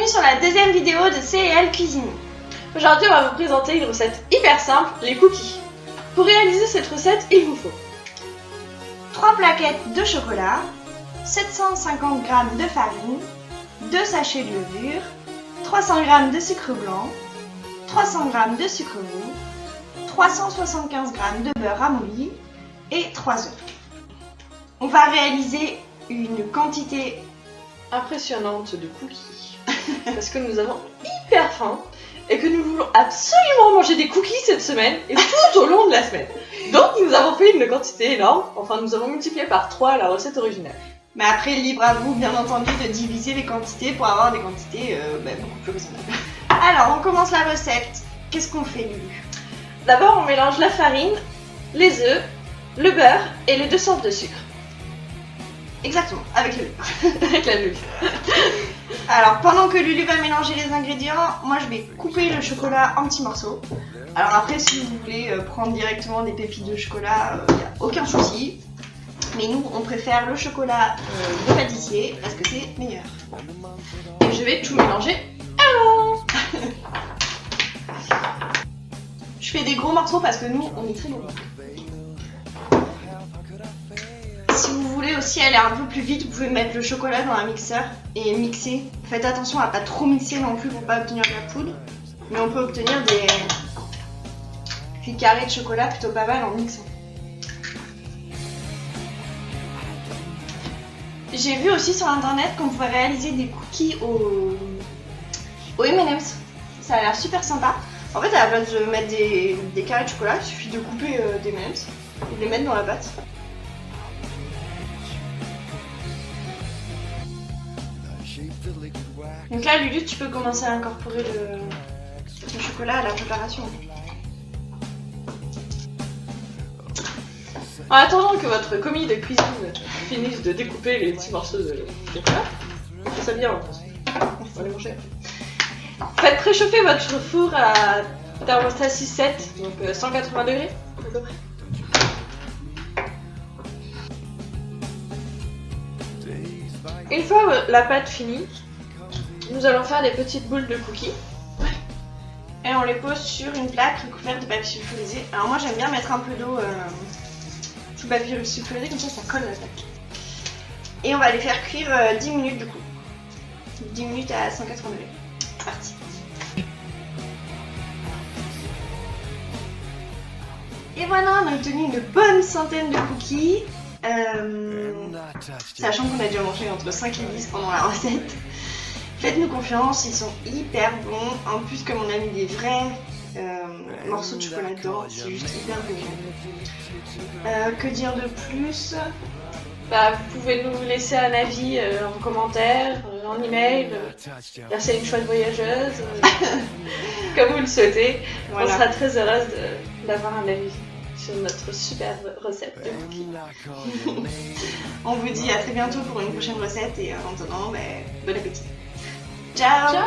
Bienvenue sur la deuxième vidéo de C&L Cuisine. Aujourd'hui, on va vous présenter une recette hyper simple, les cookies. Pour réaliser cette recette, il vous faut 3 plaquettes de chocolat, 750 g de farine, 2 sachets de levure, 300 g de sucre blanc, 300 g de sucre roux, 375 g de beurre ramolli et 3 œufs. On va réaliser une quantité impressionnante de cookies parce que nous avons hyper faim et que nous voulons absolument manger des cookies cette semaine et tout au long de la semaine. Donc nous avons fait une quantité énorme, enfin nous avons multiplié par 3 la recette originale. Mais après, libre à vous, bien entendu, de diviser les quantités pour avoir des quantités beaucoup plus raisonnables. Alors, on commence la recette. Qu'est-ce qu'on fait, Lulu? D'abord, on mélange la farine, les œufs, le beurre et les 2 sortes de sucre. Exactement, avec le beurre. Avec la levure. Alors, pendant que Lulu va mélanger les ingrédients, moi je vais couper le chocolat en petits morceaux. Alors après, si vous voulez prendre directement des pépites de chocolat, il n'y a aucun souci. Mais nous, on préfère le chocolat de pâtissier parce que c'est meilleur. Et je vais tout mélanger. Alors je fais des gros morceaux parce que nous, on est très gros. Si vous voulez aussi aller un peu plus vite, vous pouvez mettre le chocolat dans un mixeur et mixer. Faites attention à pas trop mixer non plus pour pas obtenir de la poudre. Mais on peut obtenir des petits carrés de chocolat plutôt pas mal en mixant. J'ai vu aussi sur internet qu'on pouvait réaliser des cookies au M&M's. Ça a l'air super sympa. En fait, à la place de mettre des carrés de chocolat, il suffit de couper des M&M's et de les mettre dans la pâte. Donc là, Lulu, tu peux commencer à incorporer le chocolat à la préparation. En attendant que votre commis de cuisine finisse de découper les petits morceaux de chocolat, c'est ça bien en plus. On va les manger. Faites préchauffer votre four à thermostat 6-7, donc 180 degrés à peu près. Une fois la pâte finie, nous allons faire des petites boules de cookies. Et on les pose sur une plaque recouverte de papier sulfurisé. Alors moi j'aime bien mettre un peu d'eau sous papier sulfurisé, comme ça colle la plaque. Et on va les faire cuire 10 minutes du coup. 10 minutes à 180 degrés. C'est parti. Et voilà, on a obtenu une bonne centaine de cookies. Sachant qu'on a dû en manger entre 5 et 10 pendant la recette. Faites-nous confiance, ils sont hyper bons. En plus, comme on a mis des vrais morceaux de chocolat dedans, c'est juste hyper bon. Que dire de plus? Vous pouvez nous laisser un avis en commentaire, en email, verser une chouette voyageuse, comme vous le souhaitez. Voilà. On sera très heureuse d'avoir un avis sur notre superbe recette de cookies. On vous dit à très bientôt pour une prochaine recette et en attendant, bon appétit. Ciao. Ciao.